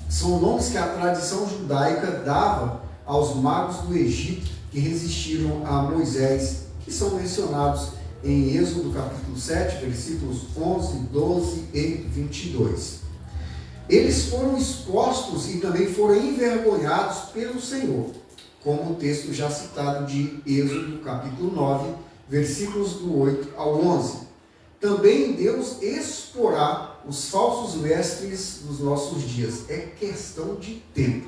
são nomes que a tradição judaica dava aos magos do Egito que resistiram a Moisés, que são mencionados em Êxodo capítulo 7, versículos 11, 12 e 22. Eles foram expostos e também foram envergonhados pelo Senhor, como o texto já citado de Êxodo capítulo 9, versículos do 8 ao 11. também Deus exporá os falsos mestres dos nossos dias. É questão de tempo.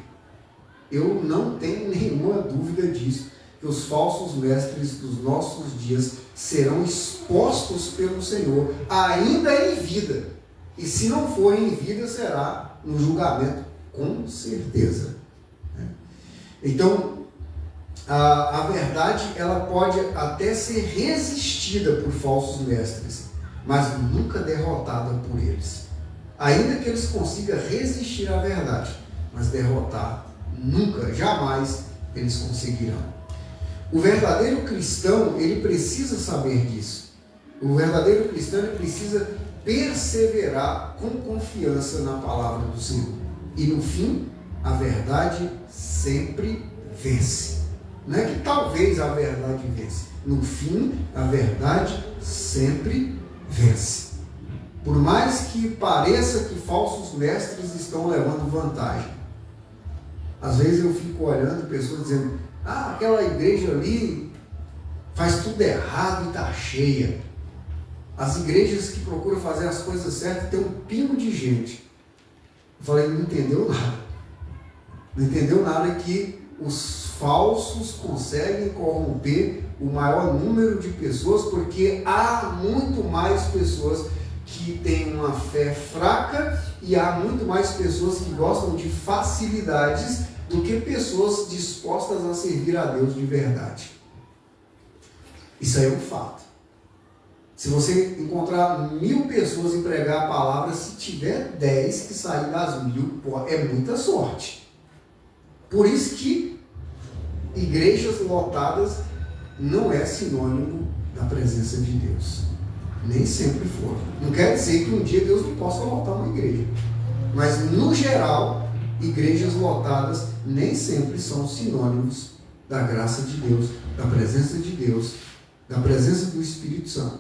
Eu não tenho nenhuma dúvida disso, que os falsos mestres dos nossos dias serão expostos pelo Senhor, ainda em vida. E se não for em vida, será no julgamento, com certeza. Então, a verdade, ela pode até ser resistida por falsos mestres, mas nunca derrotada por eles. Ainda que eles consigam resistir à verdade, mas derrotar nunca, jamais eles conseguirão. O verdadeiro cristão, ele precisa saber disso. O verdadeiro cristão, ele precisa perseverar com confiança na palavra do Senhor. E no fim, a verdade sempre vence. Não é que talvez a verdade vence. No fim, a verdade sempre vence. Por mais que pareça que falsos mestres estão levando vantagem. Às vezes eu fico olhando pessoas dizendo: ah, aquela igreja ali faz tudo errado e está cheia. As igrejas que procuram fazer as coisas certas tem um pingo de gente. Eu falei: não entendeu nada. Não entendeu nada que os falsos conseguem corromper o maior número de pessoas, porque há muito mais pessoas que têm uma fé fraca e há muito mais pessoas que gostam de facilidades do que pessoas dispostas a servir a Deus de verdade. Isso aí é um fato. Se você encontrar 1000 pessoas e pregar a palavra, se tiver 10 que sair das 1000, é muita sorte. Por isso que igrejas lotadas não é sinônimo da presença de Deus. Nem sempre foram. Não quer dizer que um dia Deus não possa lotar uma igreja. Mas, no geral, igrejas lotadas nem sempre são sinônimos da graça de Deus, da presença de Deus, da presença do Espírito Santo.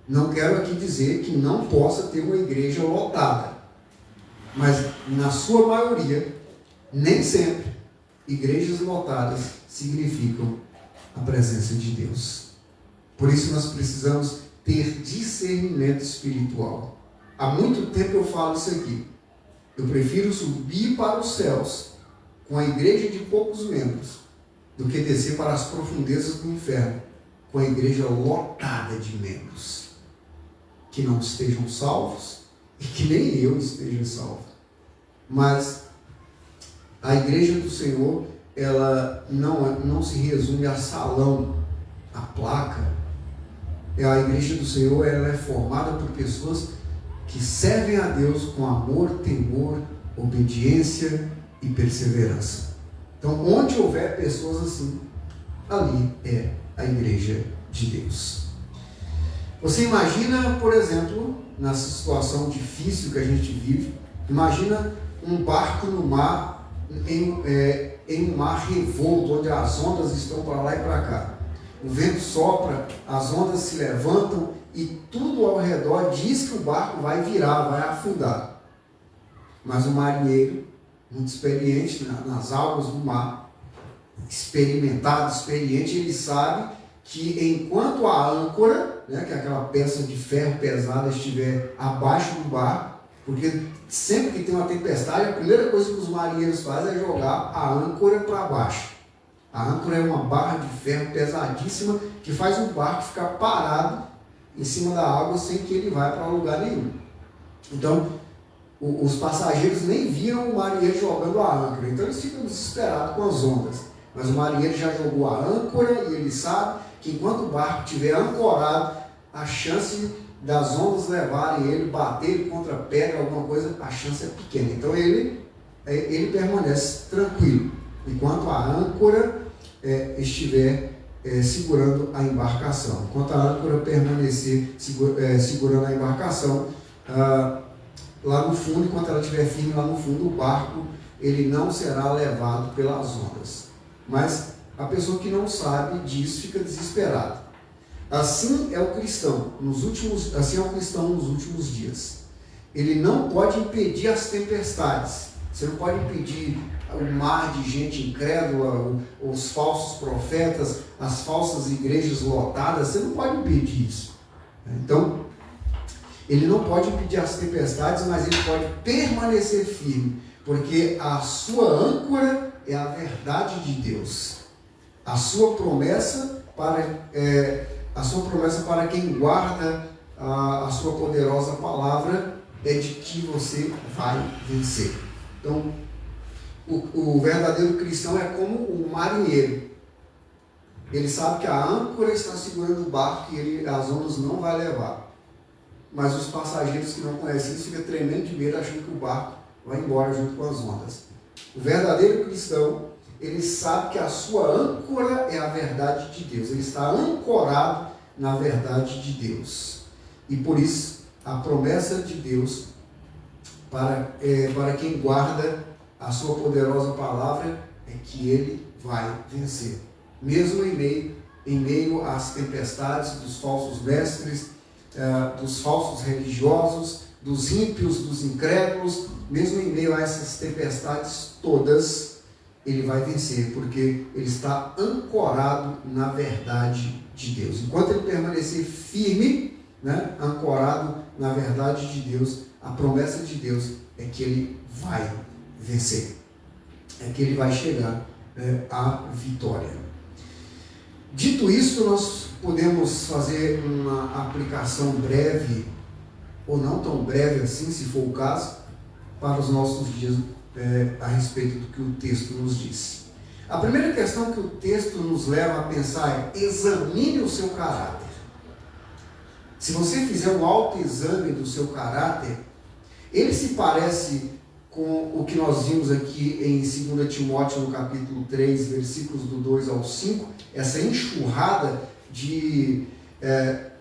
Não quero aqui dizer que não possa ter uma igreja lotada. Mas, na sua maioria, nem sempre igrejas lotadas significam a presença de Deus. Por isso nós precisamos ter discernimento espiritual. Há muito tempo eu falo isso aqui. Eu prefiro subir para os céus com a igreja de poucos membros do que descer para as profundezas do inferno com a igreja lotada de membros que não estejam salvos e que nem eu esteja salvo. Mas a igreja do Senhor, ela não se resume a salão, a placa. A igreja do Senhor, ela é formada por pessoas que servem a Deus com amor, temor, obediência e perseverança. Então, onde houver pessoas assim, ali é a igreja de Deus. Você imagina, por exemplo, nessa situação difícil que a gente vive, imagina um barco no mar, em um mar revolto, onde as ondas estão para lá e para cá. O vento sopra, as ondas se levantam e tudo ao redor diz que o barco vai virar, vai afundar. Mas o marinheiro, muito experiente nas águas do mar, experiente, ele sabe que enquanto a âncora, que é aquela peça de ferro pesada, estiver abaixo do barco, porque sempre que tem uma tempestade, a primeira coisa que os marinheiros fazem é jogar a âncora para baixo. A âncora é uma barra de ferro pesadíssima que faz o barco ficar parado em cima da água sem que ele vá para lugar nenhum. Então, os passageiros nem viram o marinheiro jogando a âncora, então eles ficam desesperados com as ondas. Mas o marinheiro já jogou a âncora e ele sabe que enquanto o barco estiver ancorado, a chance das ondas levarem ele, baterem contra pedra, alguma coisa, a chance é pequena. Então ele permanece tranquilo, enquanto a âncora estiver segurando a embarcação. Enquanto a âncora permanecer segurando a embarcação, lá no fundo, enquanto ela estiver firme lá no fundo, o barco ele não será levado pelas ondas. Mas a pessoa que não sabe disso fica desesperada. Assim é o cristão nos últimos dias. Ele não pode impedir as tempestades. Você não pode impedir o mar de gente incrédula, os falsos profetas, as falsas igrejas lotadas. Você não pode impedir isso. Então, Ele não pode impedir as tempestades, mas ele pode permanecer firme, porque a sua âncora é a verdade de Deus. A sua promessa para quem guarda a sua poderosa palavra é de que você vai vencer. Então, o verdadeiro cristão é como o marinheiro. Ele sabe que a âncora está segurando o barco e as ondas não vai levar. Mas os passageiros que não conhecem isso ficam tremendo de medo, achando que o barco vai embora junto com as ondas. O verdadeiro cristão, ele sabe que a sua âncora é a verdade de Deus. Ele está ancorado na verdade de Deus. E por isso, a promessa de Deus para quem guarda a sua poderosa palavra é que ele vai vencer. Mesmo em meio às tempestades dos falsos mestres, dos falsos religiosos, dos ímpios, dos incrédulos, mesmo em meio a essas tempestades todas, ele vai vencer, porque ele está ancorado na verdade de Deus. Enquanto ele permanecer firme, ancorado na verdade de Deus, a promessa de Deus é que ele vai vencer, é que ele vai chegar à vitória. Dito isso, nós podemos fazer uma aplicação breve, ou não tão breve assim, se for o caso, para os nossos dias a respeito do que o texto nos diz. A primeira questão que o texto nos leva a pensar é: examine o seu caráter. Se você fizer um autoexame do seu caráter, ele se parece com o que nós vimos aqui em 2 Timóteo, no capítulo 3, versículos do 2 ao 5, essa enxurrada de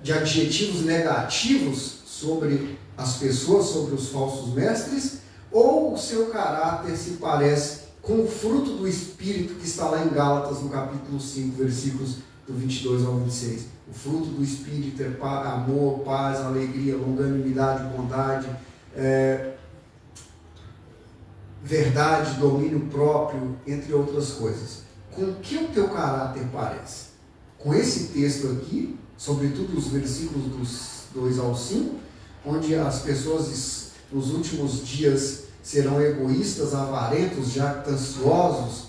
adjetivos negativos sobre as pessoas, sobre os falsos mestres, ou o seu caráter se parece com o fruto do Espírito que está lá em Gálatas, no capítulo 5, versículos do 22 ao 26. O fruto do Espírito é amor, paz, alegria, longanimidade, bondade, verdade, domínio próprio, entre outras coisas. Com que o teu caráter parece? Com esse texto aqui, sobretudo os versículos dos 2 ao 5, onde as pessoas nos últimos dias serão egoístas, avarentos, jactanciosos,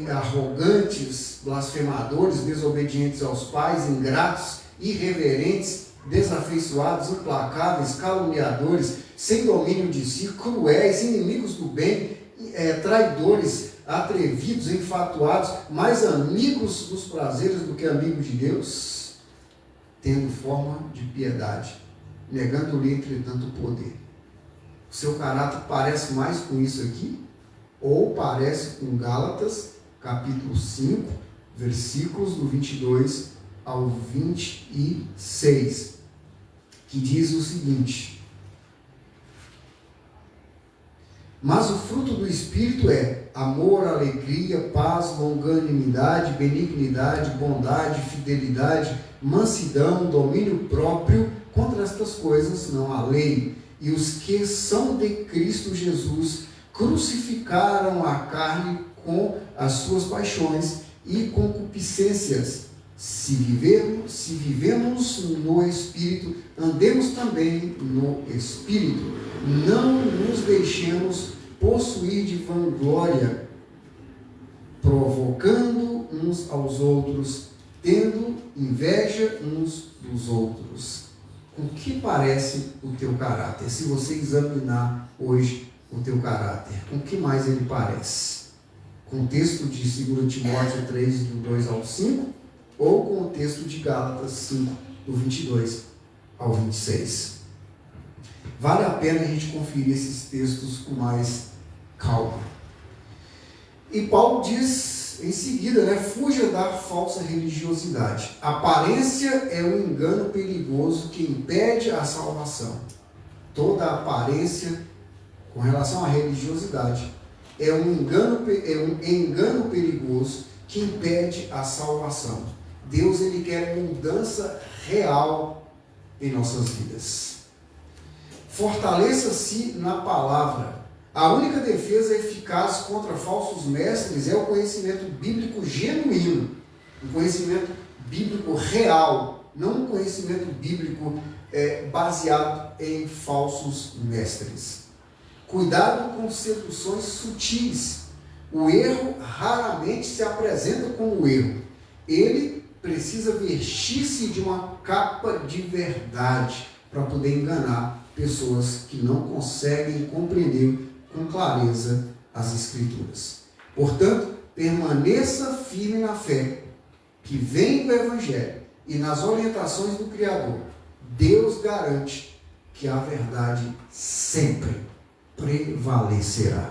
arrogantes, blasfemadores, desobedientes aos pais, ingratos, irreverentes, desafeiçoados, implacáveis, caluniadores, sem domínio de si, cruéis, inimigos do bem, traidores, atrevidos, enfatuados, mais amigos dos prazeres do que amigos de Deus, tendo forma de piedade, negando-lhe, entretanto, o poder. O seu caráter parece mais com isso aqui? Ou parece com Gálatas, capítulo 5, versículos do 22 ao 26, que diz o seguinte: mas o fruto do Espírito é amor, alegria, paz, longanimidade, benignidade, bondade, fidelidade, mansidão, domínio próprio. Contra estas coisas não há lei. E os que são de Cristo Jesus crucificaram a carne com as suas paixões e concupiscências. Se vivemos no Espírito, andemos também no Espírito. Não nos deixemos possuir de vanglória, provocando uns aos outros, tendo inveja uns dos outros. Com que parece o teu caráter? Se você examinar hoje o teu caráter, com que mais ele parece? Com o texto de 2 Timóteo 3, do 2 ao 5, ou com o texto de Gálatas 5, do 22 ao 26? Vale a pena a gente conferir esses textos com mais calma. E Paulo diz em seguida, fuja da falsa religiosidade. Aparência é um engano perigoso que impede a salvação. Toda aparência com relação à religiosidade é um engano perigoso que impede a salvação. Deus, ele quer mudança real em nossas vidas. Fortaleça-se na palavra. A única defesa eficaz contra falsos mestres é o conhecimento bíblico genuíno, um conhecimento bíblico real, não um conhecimento bíblico baseado em falsos mestres. Cuidado com seduções sutis. O erro raramente se apresenta como erro. Ele precisa vestir-se de uma capa de verdade para poder enganar pessoas que não conseguem compreender com clareza as Escrituras. Portanto, permaneça firme na fé que vem do Evangelho e nas orientações do Criador. Deus garante que a verdade sempre prevalecerá.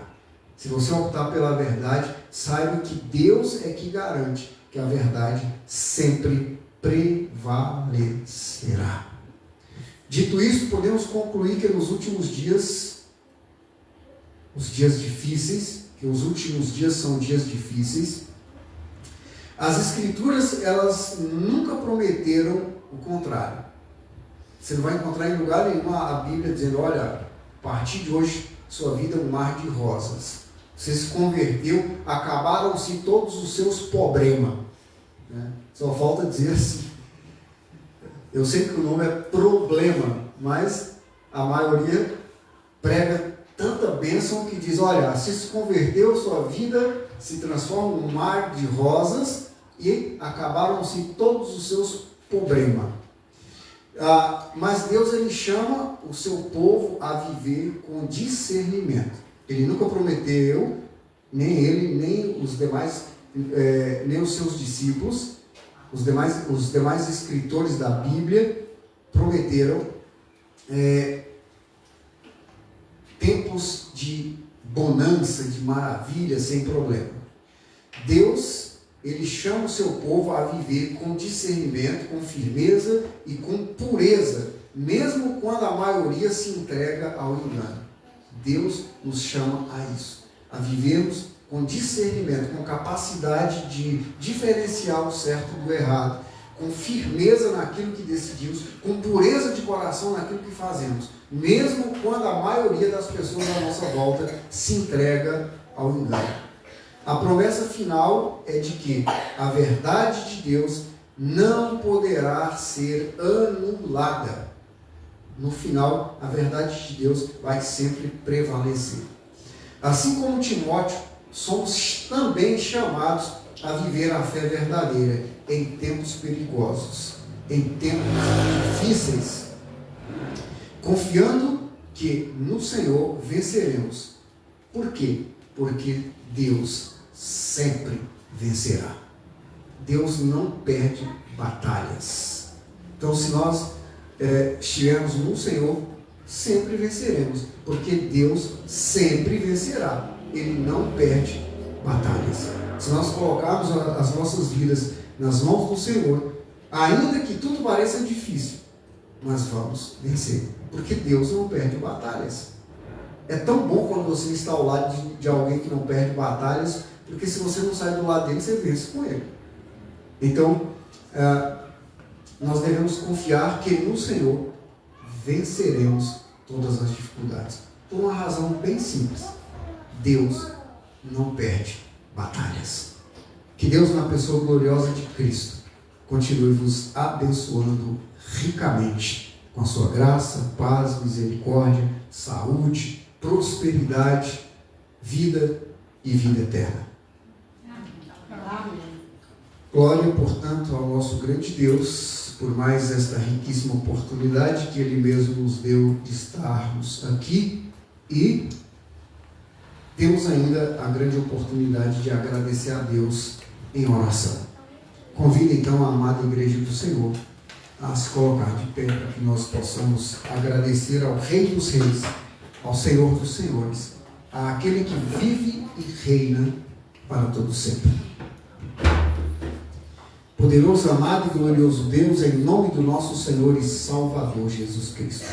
Se você optar pela verdade, saiba que Deus é que garante que a verdade sempre prevalecerá. Dito isso, podemos concluir que nos últimos dias, os dias difíceis, que os últimos dias são dias difíceis, as Escrituras, elas nunca prometeram o contrário. Você não vai encontrar em lugar nenhum a Bíblia dizendo, olha, a partir de hoje, sua vida é um mar de rosas. Você se converteu, acabaram-se todos os seus problemas. Né? Só falta dizer assim. Eu sei que o nome é problema, mas a maioria prega tanta bênção que diz, olha, se converteu, sua vida se transforma num mar de rosas e acabaram-se todos os seus problemas. Mas Deus, ele chama o seu povo a viver com discernimento. Ele nunca prometeu, nem ele, nem os demais, nem os seus discípulos, os demais escritores da Bíblia prometeram tempos de bonança, de maravilha, sem problema. Deus, ele chama o seu povo a viver com discernimento, com firmeza e com pureza, mesmo quando a maioria se entrega ao engano. Deus nos chama a isso, a vivermos com discernimento, com capacidade de diferenciar o certo do errado, com firmeza naquilo que decidimos, com pureza de coração naquilo que fazemos, mesmo quando a maioria das pessoas à nossa volta se entrega ao engano. A promessa final é de que a verdade de Deus não poderá ser anulada. No final, a verdade de Deus vai sempre prevalecer. Assim como Timóteo, somos também chamados a viver a fé verdadeira em tempos perigosos, em tempos difíceis, confiando que no Senhor venceremos. Por quê? Porque Deus sempre vencerá. Deus não perde batalhas. Então, se nós estivermos no Senhor, sempre venceremos, porque Deus sempre vencerá. Ele não perde batalhas. Se nós colocarmos as nossas vidas nas mãos do Senhor, ainda que tudo pareça difícil, mas vamos vencer, porque Deus não perde batalhas. É tão bom quando você está ao lado de alguém que não perde batalhas, porque se você não sai do lado dele, você vence com ele. Então, nós devemos confiar que no Senhor venceremos todas as dificuldades. Por uma razão bem simples. Deus não perde batalhas. Que Deus, na pessoa gloriosa de Cristo, continue vos abençoando ricamente com a sua graça, paz, misericórdia, saúde, prosperidade, vida e vida eterna. Glória, portanto, ao nosso grande Deus, por mais esta riquíssima oportunidade que Ele mesmo nos deu de estarmos aqui, e temos ainda a grande oportunidade de agradecer a Deus em oração. Convido então a amada Igreja do Senhor a se colocar de pé para que nós possamos agradecer ao Rei dos Reis, ao Senhor dos Senhores, àquele que vive e reina para todo sempre. Poderoso, amado e glorioso Deus, em nome do nosso Senhor e Salvador Jesus Cristo,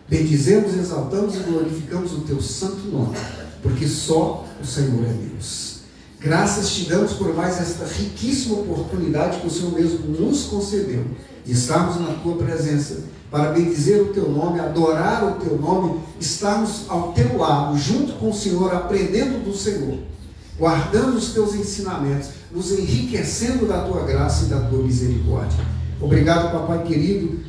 bendizemos, exaltamos e glorificamos o Teu santo nome, porque só o Senhor é Deus. Graças te damos por mais esta riquíssima oportunidade que o Senhor mesmo nos concedeu, de estarmos na Tua presença, para bendizer o Teu nome, adorar o Teu nome, estarmos ao Teu lado, junto com o Senhor, aprendendo do Senhor, guardando os Teus ensinamentos, nos enriquecendo da Tua graça e da Tua misericórdia. Obrigado, Papai querido,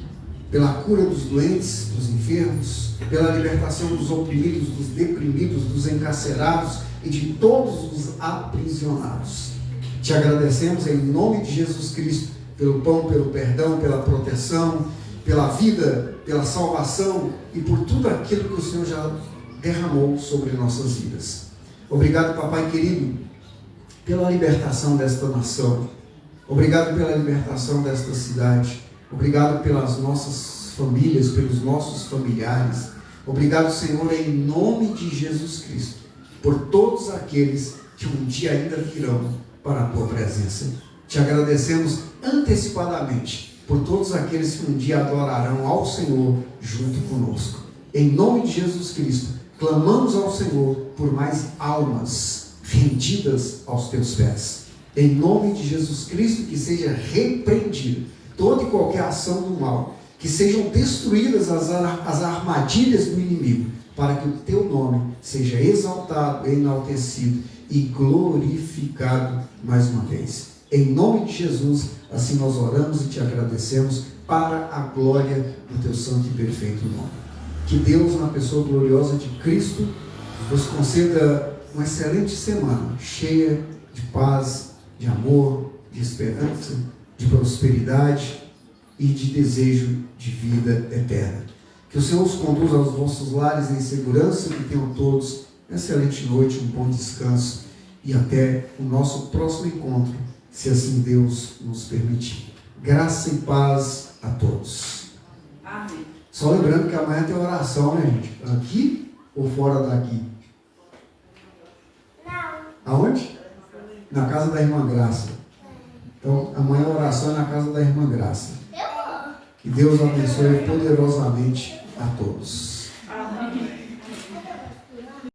pela cura dos doentes, dos enfermos, pela libertação dos oprimidos, dos deprimidos, dos encarcerados e de todos os aprisionados. Te agradecemos em nome de Jesus Cristo pelo pão, pelo perdão, pela proteção, pela vida, pela salvação e por tudo aquilo que o Senhor já derramou sobre nossas vidas. Obrigado, papai querido, pela libertação desta nação. Obrigado pela libertação desta cidade. Obrigado pelas nossas famílias, pelos nossos familiares. Obrigado, Senhor, em nome de Jesus Cristo, por todos aqueles que um dia ainda virão para a Tua presença. Te agradecemos antecipadamente por todos aqueles que um dia adorarão ao Senhor junto conosco. Em nome de Jesus Cristo, clamamos ao Senhor por mais almas rendidas aos Teus pés. Em nome de Jesus Cristo, que seja repreendida toda e qualquer ação do mal, que sejam destruídas as armadilhas do inimigo, para que o Teu nome seja exaltado, enaltecido e glorificado mais uma vez. Em nome de Jesus, assim nós oramos e Te agradecemos para a glória do Teu santo e perfeito nome. Que Deus, na pessoa gloriosa de Cristo, nos conceda uma excelente semana, cheia de paz, de amor, de esperança, de prosperidade e de desejo de vida eterna. Que o Senhor os conduza aos vossos lares em segurança, que tenham todos uma excelente noite, um bom descanso e até o nosso próximo encontro, se assim Deus nos permitir. Graça e paz a todos. Amém. Só lembrando que amanhã tem oração, né, gente? Aqui ou fora daqui? Não. Aonde? Na casa da irmã Graça. Então, amanhã a oração é na casa da irmã Graça. Que Deus abençoe poderosamente a todos.